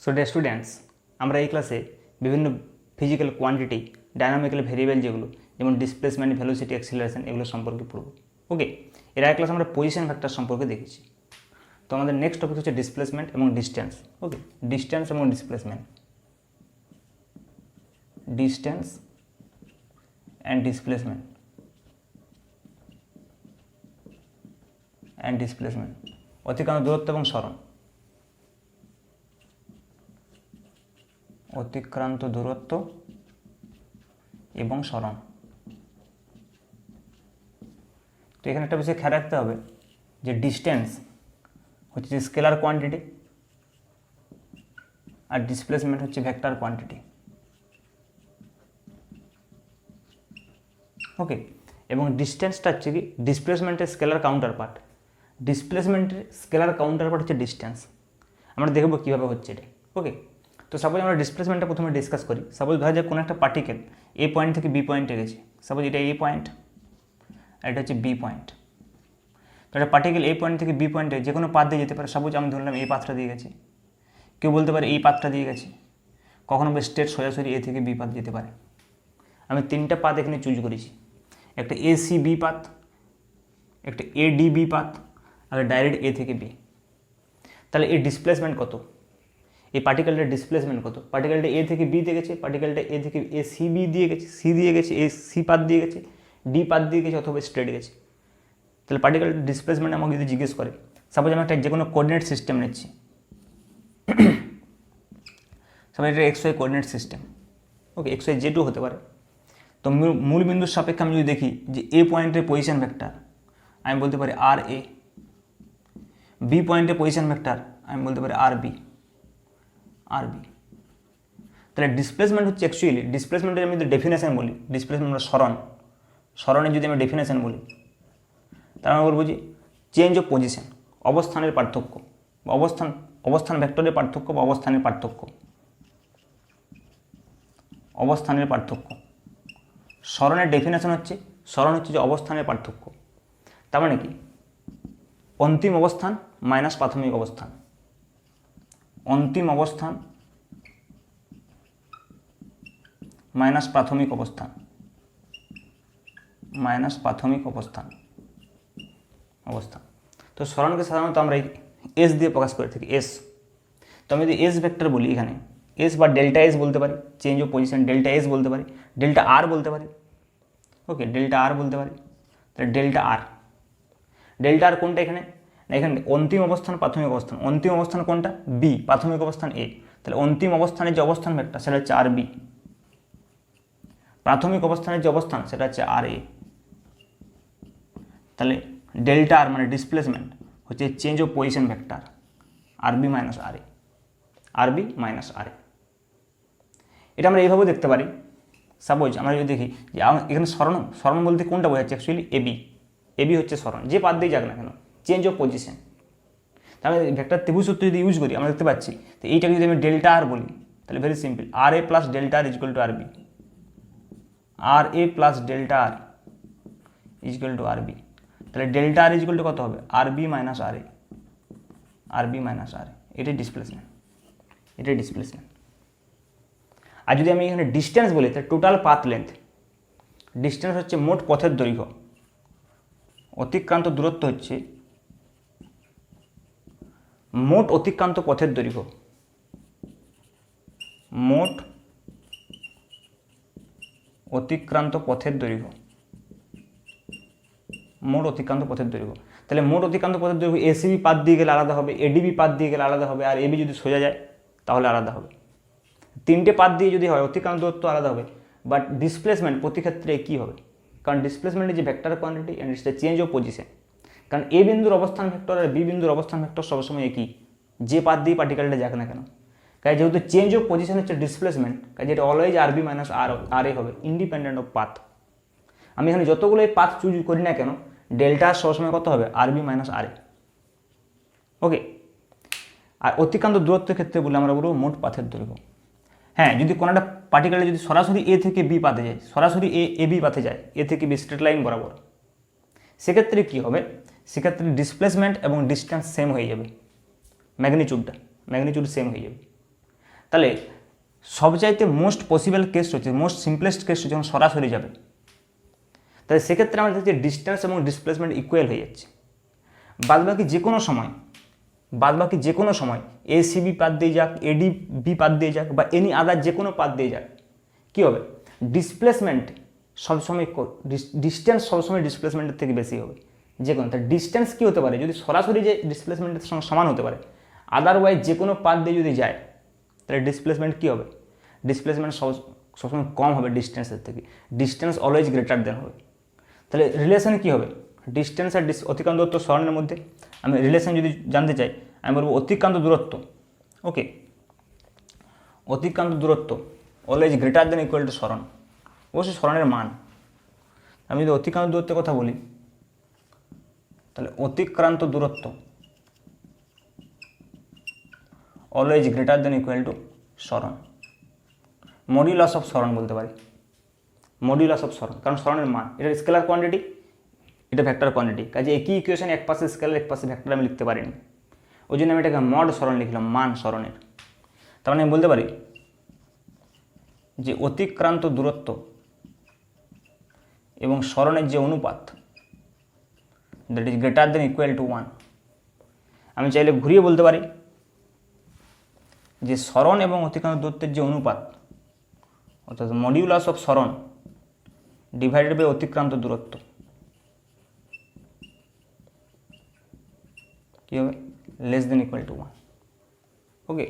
So day students, আমরা এই ক্লাসে বিভিন্ন ফিজিক্যাল কোয়ান্টিটি, ডায়নামিক্যাল ভেরিয়েবল যেগুলো যেমন ডিসপ্লেসমেন্ট, ভেলোসিটি, অ্যাক্সিলারেশন এগুলো সম্পর্কে পড়ব। ওকে, এর আগে ক্লাস আমরা পজিশন ভেক্টর সম্পর্কে দেখেছি। তো আমাদের নেক্সট টপিক হচ্ছে ডিসপ্লেসমেন্ট এবং ডিস্টেন্স। ওকে, ডিস্টেন্স এবং ডিসপ্লেসমেন্ট, ডিস্টেন্স অ্যান্ড ডিসপ্লেসমেন্ট অতিক্রান্ত দূরত্ব এবং সরণ। অতিক্রান্ত দূরত্ব এবং সরণ। তো এখানে একটা বিষয় খেয়াল রাখতে হবে যে ডিস্টেন্স হচ্ছে যে স্কেলার কোয়ান্টিটি আর ডিসপ্লেসমেন্ট হচ্ছে ভেক্টর কোয়ান্টিটি। ওকে, এবং ডিস্টেন্সটা হচ্ছে কি ডিসপ্লেসমেন্টের স্কেলার কাউন্টার পার্ট। ডিসপ্লেসমেন্টের স্কেলার কাউন্টার পার্ট হচ্ছে ডিস্টেন্স। আমরা দেখব কীভাবে হচ্ছে এটা। ওকে, তো সাপোজ আমরা ডিসপ্লেসমেন্টটা প্রথমে ডিসকাস করি। সাপোজ ধরা যায় কোনো একটা পার্টিকেল এ পয়েন্ট থেকে বি পয়েন্টে গেছে। সাপোজ এটা এ পয়েন্ট আর এটা হচ্ছে বি পয়েন্ট। তো একটা পার্টিকেল এ পয়েন্ট থেকে বি পয়েন্টে যে কোনো পাথ দিয়ে যেতে পারে। সাপোজ আমি ধরলাম এই পাথটা দিয়ে গেছে, কেউ বলতে পারে এই পাথটা দিয়ে গেছে, কখনো স্ট্রেট সোজাসুজি এ থেকে বি পাথ যেতে পারে। আমি তিনটা পাথ এখানে চুজ করেছি, একটা এ সি বি পাথ, একটা এ ডি বি পাথ, আর ডাইরেক্ট এ থেকে বি। তাহলে এই ডিসপ্লেসমেন্ট কত, এই পার্টিকেলটার ডিসপ্লেসমেন্ট কত? পার্টিকেলটা এ থেকে বিতে গেছে, পার্টিকেলটা এ থেকে এ সি বি দিয়ে গেছে, সি দিয়ে গেছে, এ সি পাথ দিয়ে গেছে, ডি পাথ দিয়ে গেছে, অথবা স্ট্রেট গেছে। তাহলে পার্টিকেলটার ডিসপ্লেসমেন্ট আমাকে যদি জিজ্ঞেস করে, সাপোজ আমি একটা যে কোনো কোঅর্ডিনেট সিস্টেম নিচ্ছি, সাপোজ এটা এক্স ওয়াই কোঅর্ডিনেট সিস্টেম। ওকে, এক্স ওয়াই জেডও হতে পারে। তো মূল বিন্দুর সাপেক্ষে আমি যদি দেখি যে এ পয়েন্টের পজিশন ভেক্টর, আমি বলতে পারি আর এ। বি পয়েন্টের পজিশন ভেক্টর আমি বলতে পারি আর বি। তাহলে ডিসপ্লেসমেন্ট হচ্ছে অ্যাকচুয়ালি ডিসপ্লেসমেন্টের আমি যদি ডেফিনেশন বলি, ডিসপ্লেসমেন্ট সরণের যদি আমি ডেফিনেশন বলি, তাহলে আমি বলবো যে চেঞ্জ অফ পজিশন, অবস্থানের পার্থক্য, অবস্থান ভেক্টরের পার্থক্য বা অবস্থানের পার্থক্য। সরণের ডেফিনেশন হচ্ছে যে অবস্থানের পার্থক্য। তার মানে কি অন্তিম অবস্থান মাইনাস প্রাথমিক অবস্থান, অন্তিম অবস্থান মাইনাস প্রাথমিক অবস্থান, তো সরণকে সাধারণত আমরা এস দিয়ে প্রকাশ করে থাকি, এস। তো আমি যদি এস ভেক্টর বলি, এখানে এস বা ডেল্টা এস বলতে পারি, change of position delta S বলতে পারি, ডেল্টা আর বলতে পারি। ওকে, ডেল্টা আর বলতে পারি। তাহলে ডেল্টা আর কোনটা এখানে? না, এখানে অন্তিম অবস্থান প্রাথমিক অবস্থান। অন্তিম অবস্থান কোনটা? বি, প্রাথমিক অবস্থান এ। তাহলে অন্তিম অবস্থানের যে অবস্থান ভেক্টর সেটা হচ্ছে আর বি, প্রাথমিক অবস্থানের যে অবস্থান সেটা হচ্ছে আর এ। তাহলে ডেল্টা আর মানে ডিসপ্লেসমেন্ট হচ্ছে change of position vector R B minus R A, এটা আমরা এইভাবে দেখতে পারি। সাপোজ আমরা যদি দেখি যে এখানে সরণ বলতে কোনটা বোঝাচ্ছে? অ্যাকচুয়ালি এবি হচ্ছে সরণ, যে পাত দিয়ে যাক না কেন, চেঞ্জ অফ পজিশন। তাহলে ভেক্টর ত্রিভুজ সূত্র যদি ইউজ করি আমরা দেখতে পাচ্ছি, তো এইটাকে যদি আমি ডেল্টা আর বলি, তাহলে very simple, R A plus delta R equal to R B, R A plus delta R equal to R B. তাহলে ডেল্টা আর ইজুয়াল টু কত হবে? আর বি মাইনাস আর এ, এটাই ডিসপ্লেসমেন্ট। আর যদি আমি এখানে ডিস্টেন্স বলি, তাহলে টোটাল পাথ লেন্থ। ডিস্টেন্স হচ্ছে মোট পথের দৈর্ঘ্য, অতিক্রান্ত দূরত্ব হচ্ছে মোট অতিক্রান্ত পথের দৈর্ঘ্য, তাহলে মোট অতিক্রান্ত পথের দৈর্ঘ্য এসিবি পাত দিয়ে গেলে আলাদা হবে, এডিবি পাত দিয়ে গেলে আলাদা হবে, আর এবি যদি সোজা যায় তাহলে আলাদা হবে। তিনটে পাত দিয়ে যদি হয় অতিক্রান্ত দূরত্ব আলাদা হবে, বাট ডিসপ্লেসমেন্ট প্রতি ক্ষেত্রে কী হবে? কারণ ডিসপ্লেসমেন্টের যে vector quantity and it's the change of position. কারণ এ বিন্দুর অবস্থান ভেক্টর আর বি বিন্দুর অবস্থান ভেক্টর সবসময় একই, যে পাত দিয়ে পার্টিকেলটা যাক না কেন। কাজে যেহেতু চেঞ্জ অফ পজিশন হচ্ছে ডিসপ্লেসমেন্ট, কাজে এটা অলওয়েজ আর বি মাইনাস আর এ হবে, ইন্ডিপেন্ডেন্ট অফ পাথ। আমি এখানে যতগুলো পাথ চুজ করি না কেন, ডেল্টা সবসময় কত হবে? আর বি মাইনাস আর এ। ওকে, আর অতিক্রান্ত দূরত্বের ক্ষেত্রে বলে আমরা বলবো মোট পাথের দৈর্ঘ্য। হ্যাঁ, যদি কোনো একটা পার্টিকেলে যদি সরাসরি এ থেকে বি পাথে যায়, সরাসরি এ বি পাথে যায়, এ থেকে বি স্ট্রেট লাইন বরাবর, সেক্ষেত্রে কী হবে? সেক্ষেত্রে ডিসপ্লেসমেন্ট এবং ডিস্টেন্স সেম হয়ে যাবে, ম্যাগনিচিউড সেম হয়ে যাবে। তাহলে সবচাইতে মোস্ট পসিবল কেস হচ্ছে, মোস্ট সিম্পলেস্ট কেস হচ্ছে যখন সরাসরি যাবে, তাহলে সেক্ষেত্রে আমাদের হচ্ছে ডিস্টেন্স এবং ডিসপ্লেসমেন্ট ইকুয়াল হয়ে যাচ্ছে। বাদবাকি যে কোনো সময় এসিবি পাত দিয়ে যাক, এডিবি পাত দিয়ে যাক, বা এনি আদার যে কোনো পাত দিয়ে যাক, কী হবে, ডিসপ্লেসমেন্ট সবসময়, ডিস্টেন্স সবসময় ডিসপ্লেসমেন্টের থেকে বেশি হবে যে কোনো। তার ডিস্টেন্স কী হতে পারে, যদি সরাসরি যে ডিসপ্লেসমেন্টের সঙ্গে সমান হতে পারে, আদারওয়াইজ যে কোনো পাত দিয়ে যদি যায়, তাহলে ডিসপ্লেসমেন্ট কী হবে, ডিসপ্লেসমেন্ট সবসময় কম হবে ডিস্টেন্সের থেকে। ডিস্টেন্স অলওয়েজ গ্রেটার দেন হবে। তাহলে রিলেশন কী হবে, ডিস্টেন্স আর অতিক্রান্ত দূরত্ব সরণের মধ্যে। আমি রিলেশন যদি জানতে চাই, আমি বলবো অতিক্রান্ত দূরত্ব, ওকে, অতিক্রান্ত দূরত্ব always greater than equal to সরণ, অবশ্যই সরণের মান। আমি যদি অতিক্রান্ত দূরত্বের কথা বলি, তাহলে অতিক্রান্ত দূরত্ব always greater than equal to সরণ, মডিউলাস অফ সরণ বলতে পারি, মডিউলাস অফ সরণ, কারণ সরণের মান, এটা স্কেলার কোয়ান্টিটি, এটা ভেক্টর কোয়ান্টিটি, কাজে একই ইকুয়েশন এক পাশে স্কেলার এক পাশে ভেক্টর আমি লিখতে পারিনি, ওই জন্য আমি এটাকে মড সরণ লিখলাম, মান সরণের। তার মানে আমি বলতে পারি যে অতিক্রান্ত দূরত্ব এবং সরণের যে অনুপাত, that is greater than equal to 1। আমি চাইলে ঘুরিয়ে বলতে পারি যে সরণ এবং অতিক্রান্ত দূরত্বের যে অনুপাত, অর্থাৎ মডিউলাস অফ সরণ ডিভাইডেড বাই অতিক্রান্ত দূরত্ব, কী হবে, less than equal to 1। Okay,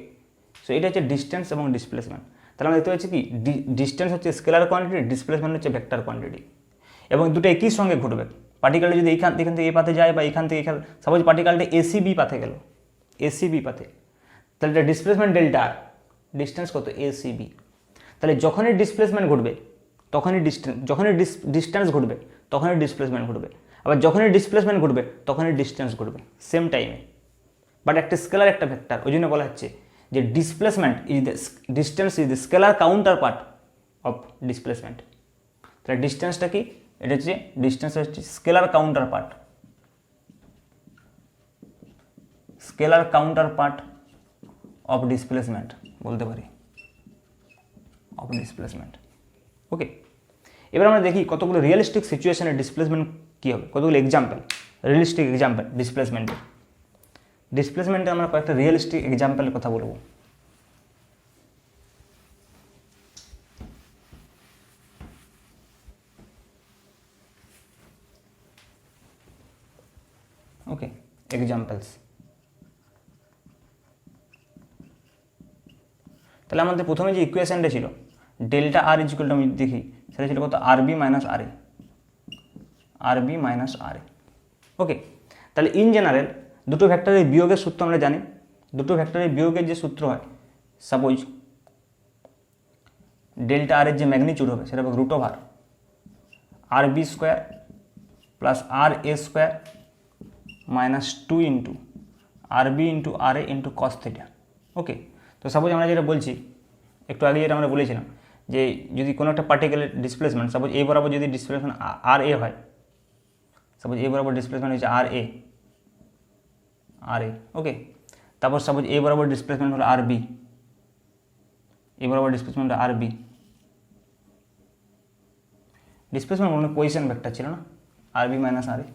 so এটা হচ্ছে ডিস্টেন্স এবং ডিসপ্লেসমেন্ট। তাহলে আমরা দেখতে পাচ্ছি কি, ডিস্টেন্স হচ্ছে স্কেলার কোয়ান্টিটি, ডিসপ্লেসমেন্ট হচ্ছে ভেক্টর কোয়ান্টিটি, এবং দুটো একই সঙ্গে ঘটবে। পার্টিকেলটা যদি এখান থেকে এ পাতে যায়, বা এখান থেকে এখানে, সাপোজ পার্টিকেলটা এসিবি পাতে গেল, এসিবি পাতে, তাহলে এটা ডিসপ্লেসমেন্ট ডেল্টা আর, ডিস্টেন্স কত, এসিবি। তাহলে যখনই ডিসপ্লেসমেন্ট ঘটবে তখনই ডিস্টেন্স ঘটবে, তখনই ডিসপ্লেসমেন্ট ঘটবে, আবার যখনই ডিসপ্লেসমেন্ট ঘটবে তখনই ডিস্টেন্স ঘটবে সেম টাইমে। বাট একটা স্কেলার একটা ভেক্টর, ওই জন্য বলা হচ্ছে যে displacement is the distance is the scalar counter part of displacement. তাহলে ডিস্টেন্সটা কি, এটা হচ্ছে ডিস্টেন্স হচ্ছে scalar counter part, scalar counter part of displacement বলতে পারি, অফ ডিসপ্লেসমেন্ট। ওকে, এবার আমরা দেখি কতগুলো রিয়েলিস্টিক সিচুয়েশনের ডিসপ্লেসমেন্ট কী হবে, কতগুলো এক্সাম্পল, রিয়েলিস্টিক এক্সাম্পল ডিসপ্লেসমেন্টের। ডিসপ্লেসমেন্টে আমরা কয়েকটা রিয়েলিস্টিক এক্সাম্পলের কথা বলবো। ওকে, এক্সাম্পলস। তাহলে আমাদের প্রথমে যে ইকুয়েশনটা ছিল ডেল্টা আর ইকুয়াল টু, আমি দেখি সেটা ছিল কত, আরবি মাইনাস আর এ, আরবি মাইনাস আর এ। ওকে, তাহলে ইন জেনারেল দুটো ভেক্টরের বিয়োগের সূত্র আমরা জানি, দুটো ভেক্টরের বিয়োগের যে সূত্র হয়, সাপোজ ডেল্টা আর এর যে ম্যাগনিটিউড হবে সেটা হবে root over R B square plus R A square minus 2 into R B into R A into cos theta. ওকে, তো সাপোজ আমরা যেটা বলছি একটু আগে, যেটা আমরা বলেছিলাম যে যদি কোনো একটা পার্টিকুলার ডিসপ্লেসমেন্ট, সাপোজ এ বরাবর যদি ডিসপ্লেসমেন্ট আর এ হয়, সাপোজ এ বরাবর ডিসপ্লেসমেন্ট হচ্ছে আর এ, ওকে, তারপর সাপোজ এ বরাবর ডিসপ্লেসমেন্ট হলো আর বি, এ বরাবর ডিসপ্লেসমেন্ট আর বি, ডিসপ্লেসমেন্ট মানে পজিশন ভেক্টর ছিল না, আর বি মাইনাস আর এ,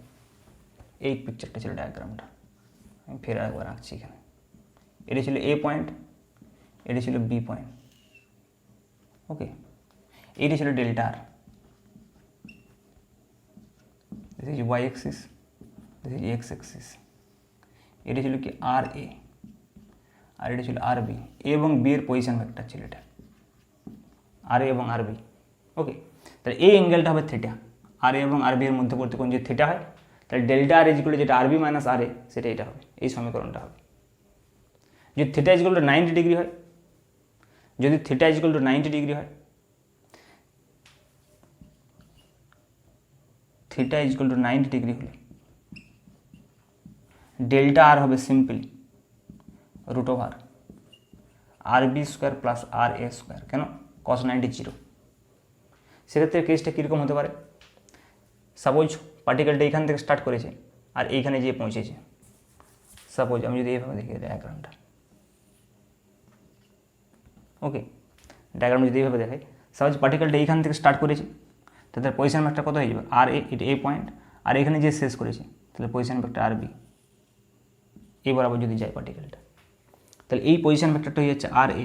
এই পিকচারটা ছিল ডায়াগ্রামটা, আমি ফের একবার আঁকছি এখানে। এটি ছিল এ পয়েন্ট, এটি ছিল বি পয়েন্ট, ওকে, এটি ছিল delta R, this is Y axis, this is X axis, এটি ছিল কি আর এ, আর এটি ছিল আর বি, এ এবং বি এর পজিশন ভেক্টর ছিল এটা, আর এ এবং আর বি। ওকে, তাহলে এই অ্যাঙ্গেলটা হবে থিটা, আর এ এবং আর বি এর মধ্যবর্তী কোণ যদি থিটা হয়, তাহলে ডেল্টা আর ইকুয়াল টু যেটা আর বি মাইনাস আর এ, সেটা এটা হবে, এই সমীকরণটা হবে। যদি থিটা ইকুয়াল টু 90 ডিগ্রি হয়, যদি থিটা ইকুয়াল টু 90 ডিগ্রি হয়, থিটা ইকুয়াল টু 90 ডিগ্রি হলে ডেল্টা আর হবে simple root over R B square plus R A square, কেন, কস 90 0। সেক্ষেত্রে কেসটা কীরকম হতে পারে, সাপোজ পার্টিকেলটা এখান থেকে স্টার্ট করেছে আর এইখানে গিয়ে পৌঁছেছে, সাপোজ আমি যদি এইভাবে দেখি ডায়াগ্রামটা, ওকে, ডায়াগ্রাম যদি এইভাবে দেখায়, সাপোজ পার্টিকেলটা এইখান থেকে স্টার্ট করেছে, তাদের পজিশন ভেক্টর কত হয়ে যাবে আর এ, এটা এ পয়েন্ট, আর এখানে যে শেষ করেছে তাহলে পজিশন ভেক্টর আর বি, এই বরাবর যদি যায় পার্টিকেলটা, তাহলে এই পজিশন ভেক্টরটা হয়ে যাচ্ছে আর এ,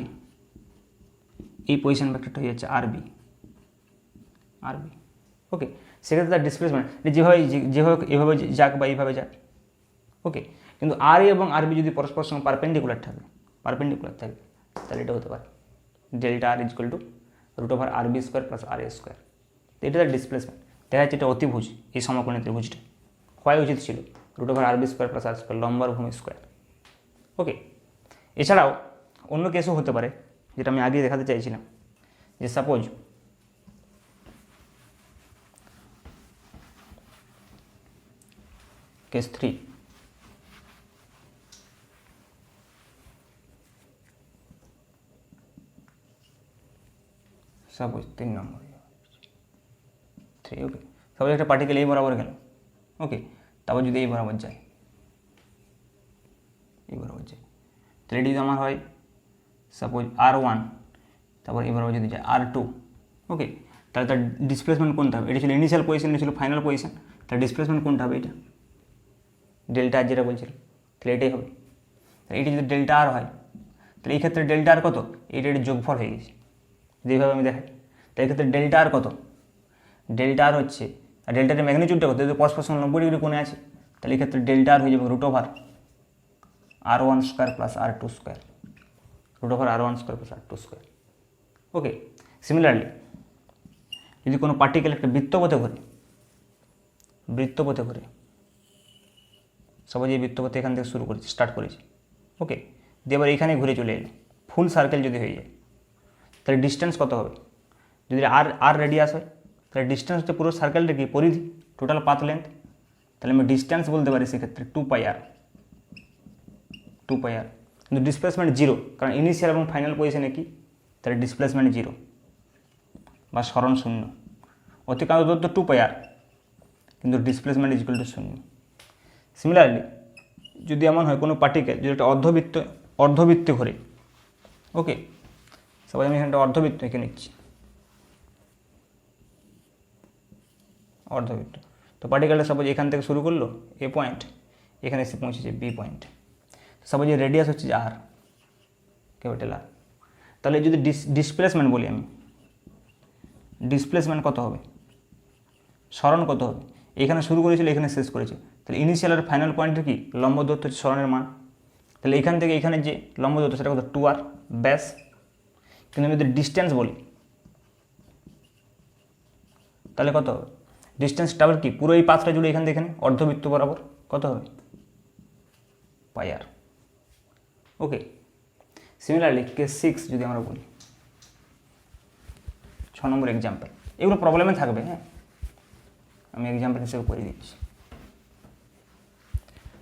এই পজিশন ভেক্টরটা হয়ে যাচ্ছে আর বি, আর বি। ওকে, সেক্ষেত্রে তার ডিসপ্লেসমেন্ট যেভাবে যেভাবে এভাবে যাক বা এইভাবে যাক, ওকে, কিন্তু আর এ এবং আর বি যদি পরস্পর সঙ্গে পারপেন্ডিকুলার থাকে তাহলে এটা হতে পারে ডেল্টা আর ইজকুয়াল টু √RB² + RA²। তো এটা তার ডিসপ্লেসমেন্ট। দেখা যাচ্ছে এটা অতিভুজ, এই সমকোণী ত্রিভুজটা হওয়া উচিত ছিল √RB² + R², লম্বার ভূমি স্কোয়ার। ওকে, এছাড়াও অন্য কেসও হতে পারে, যেটা আমি আগে দেখাতে চাইছিলাম, যে সাপোজ কেস 3, সাপোজ 3 নম্বর 3, ওকে, সাপোজ একটা পার্টিকেল এই বরাবর গেল, ওকে, তারপর যদি এই বরাবর যায়, তাহলে এটি যদি আমার হয় সাপোজ R1, তারপর এই বরাবর যদি যায় R2, ওকে, তাহলে তার ডিসপ্লেসমেন্ট কোনটা হবে? এটা ছিল ইনিশিয়াল পজিশন, এটা ছিল ফাইনাল পজিশন, তার ডিসপ্লেসমেন্ট কোনটা হবে? এটা ডেল্টা আর যেটা বলছিল, তাহলে এটাই হবে। তাহলে এটি যদি ডেল্টা আর হয়, তাহলে এই ক্ষেত্রে ডেল্টা আর কত? এইটা এর যোগফল হয়ে গেছে, যেভাবে আমি দেখাই। তাই এক্ষেত্রে ডেল্টা আর কত? ডেল্টা আর হচ্ছে, আর ডেল্টার ম্যাগনিটিউডটা কত? যদি পরস্পর সঙ্গে 90 ডিগ্রি কোণে আছে, তাহলে এক্ষেত্রে ডেল্টা আর হয়ে যাবে √R1² + R2², √R1² + R2²। ওকে, সিমিলারলি যদি কোনো পার্টিকেল একটা বৃত্তপথে ঘোরে, সবাই এই বৃত্তপথে এখান থেকে স্টার্ট করেছে, ওকে, দিয়ে এবার এইখানে ঘুরে চলে এলো, ফুল সার্কেল যদি হয়ে যায়, তাহলে ডিস্টেন্স কত হবে? যদি আর রেডিয়াস হয়, তাহলে ডিস্টেন্স হচ্ছে পুরো সার্কেলটা কি পরিধি, টোটাল পাথ লেন্থ, তাহলে আমি ডিস্টেন্স বলতে পারি সেক্ষেত্রে 2πr, কিন্তু ডিসপ্লেসমেন্ট 0, কারণ ইনিশিয়াল এবং ফাইনাল পজিশনে কি, তাহলে ডিসপ্লেসমেন্ট 0 বা সরণ শূন্য, অতিক্রান্ত দূরত্ব 2πr, কিন্তু ডিসপ্লেসমেন্ট ইকুয়াল টু 0। সিমিলারলি যদি এমন হয় কোনো পার্টিকেল যদি একটা অর্ধবৃত্তে ঘোরে, ওকে, সবাই আমি এখানটা অর্ধবৃত্ত এঁকে নিচ্ছি, অর্ধবৃত্ত। তো পার্টিকেলটা সাপোজ এখান থেকে শুরু করলো এ পয়েন্ট, এখানে এসে পৌঁছেছে বি পয়েন্ট, সাপোজ এর রেডিয়াস হচ্ছে যে আর, ক্যাপিটাল আর, তাহলে যদি ডিসপ্লেসমেন্ট বলি আমি, ডিসপ্লেসমেন্ট কত হবে? সরণ কত হবে? এখানে শুরু করেছিল, এখানে শেষ করেছে, তাহলে ইনিশিয়াল আর ফাইনাল পয়েন্টের কি লম্ব দূরত্ব হচ্ছে সরণের মান, তাহলে এখান থেকে এখানে যে লম্ব দূরত্ব সেটা কত? 2r ব্যাস। কিন্তু আমি যদি ডিস্টেন্স বলি, তাহলে কত হবে? ডিস্টেন্সটা আবার কি পুরো এই পাথটা জুড়ে এখান থেকে এখানে অর্ধবৃত্ত বরাবর কত হবে? πr। ওকে, সিমিলারলি কেস 6 যদি আমরা বলি, 6 নম্বর এক্সাম্পল, এগুলো প্রবলেমে থাকবে, হ্যাঁ, আমি এক্সাম্পল হিসেবে করে দিচ্ছি।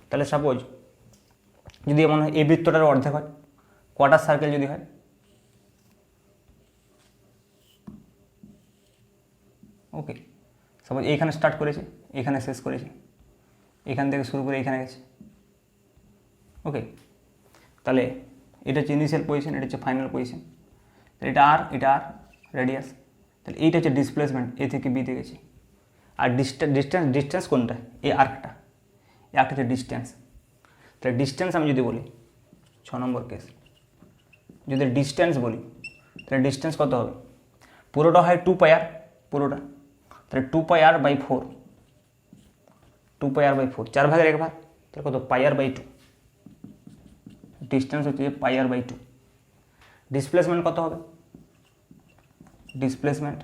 তাহলে সাপোজ যদি এমন হয় এই বৃত্তটার অর্ধেক হয়, কোয়ার্টার সার্কেল যদি হয়, ওকে, সাপোজ এইখানে স্টার্ট করেছে, এখানে শেষ করেছে, এখান থেকে শুরু করে এখানে গেছে, ওকে, তাহলে এটা হচ্ছে ইনিশিয়াল পজিশন, এটা হচ্ছে ফাইনাল পজিশন, তাহলে এটা আর রেডিয়াস, তাহলে এইটা হচ্ছে ডিসপ্লেসমেন্ট, এ থেকে বিতে গেছে। আর ডিস্টেন্স কোনটা? এই আর্কটা হচ্ছে ডিস্টেন্স। তাহলে ডিস্টেন্স আমি যদি বলি 6 নম্বর কেস, যদি ডিস্টেন্স বলি, তাহলে ডিস্টেন্স কত হবে? পুরোটা হয় 2πr, পুরোটা, তাহলে 2πr/4, 2πr/4, 4 ভাগের 1 ভাগ, তাহলে কত? πr/2, ডিস্টেন্স হচ্ছে πr/2। ডিসপ্লেসমেন্ট কত হবে? ডিসপ্লেসমেন্ট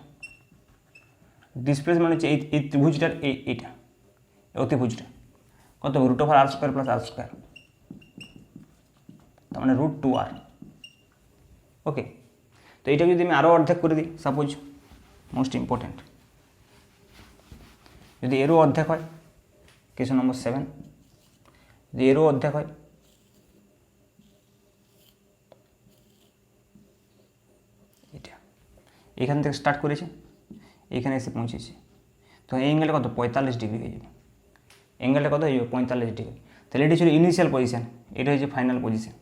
হচ্ছে এই ত্রিভুজটার এইটা অতিভুজটা কত হবে? √R² + R², তার মানে √2r। ওকে, তো এইটা যদি আমি আরও অর্ধেক করে দিই, সাপোজ মোস্ট ইম্পর্ট্যান্ট, যদি এরও অর্ধেক হয়, কেস নম্বর 7, যদি এরও অর্ধেক হয়, এটা এখান থেকে স্টার্ট করেছে, এখানে এসে পৌঁছেছে, তো এই অ্যাঙ্গেলটা কত? 45 ডিগ্রি হয়ে যাবে, অ্যাঙ্গেলটা কত হয়ে যাবে? 45 ডিগ্রি। তাহলে এটি ছিল ইনিশিয়াল পজিশান, এটা হচ্ছে ফাইনাল পজিশান,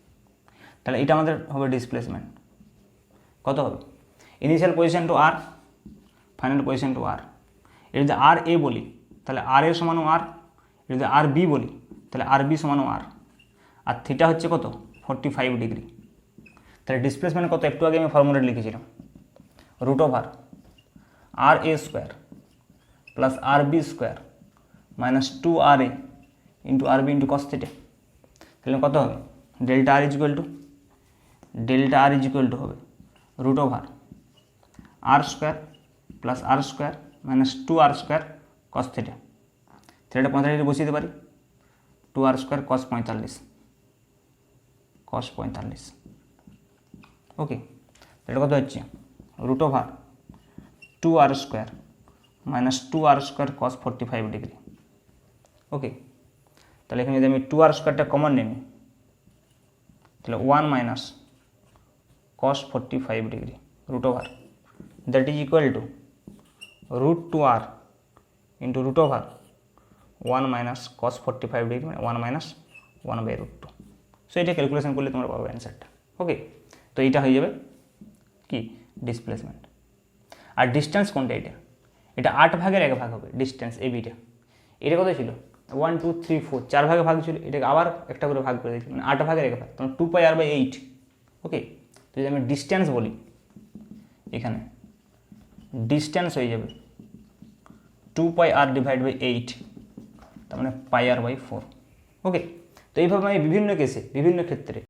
তাহলে এটা আমাদের হবে ডিসপ্লেসমেন্ট। কত হবে? Initial position to R, final position to আর। এটা যদি আর এ বলি তাহলে আর এ সমানও আর, এটা যদি আর বি বলি তাহলে আর বি সমানও আর। আর থিটা হচ্ছে কত? 45 ডিগ্রি। তাহলে ডিসপ্লেসমেন্ট কত? একটু আগে আমি ফর্মুলা লিখেছিলাম, root over R A square plus R B square minus 2 RA into R B into cos theta. তাহলে কত হবে? ডেল্টা আর ইজিক্যাল টু হবে root over R square plus R square minus 2R square cos theta. থিটাটা 45 বসিয়ে দিতে পারি, 2R square cos 45। ওকে, এটা কত হচ্ছে? Root over 2R square minus 2R square cos 45 degree. Okay, তাহলে এখানে যদি আমি 2R স্কোয়ারটা কমন নিই তাহলে 1 minus cos 45 degree root over that is equal to root 2R into root over 1 minus cos 45 degree, মানে 1 মাইনাস 1/√2। সো এটা calculation করলে তোমরা পাবে অ্যান্সারটা। ওকে, তো এইটা হয়ে যাবে কি? ডিসপ্লেসমেন্ট। আর ডিস্টেন্স কোনটা? এটা 8 ভাগের 1 ভাগ হবে ডিস্টেন্স এবিটা। এটা কত ছিল? 1 2 3 4 4 ভাগে ভাগ ছিল, এটাকে আবার একটা করে ভাগ করে দিচ্ছি, মানে 8 ভাগের 1 ভাগ, তখন 2πr/8। ওকে, তো যদি আমি ডিস্টেন্স বলি, এখানে ডিস্টেন্স হয়ে যাবে 2πr/8, তার মানে πr/4। ওকে, তো এইভাবে আমি বিভিন্ন কেসে বিভিন্ন ক্ষেত্রে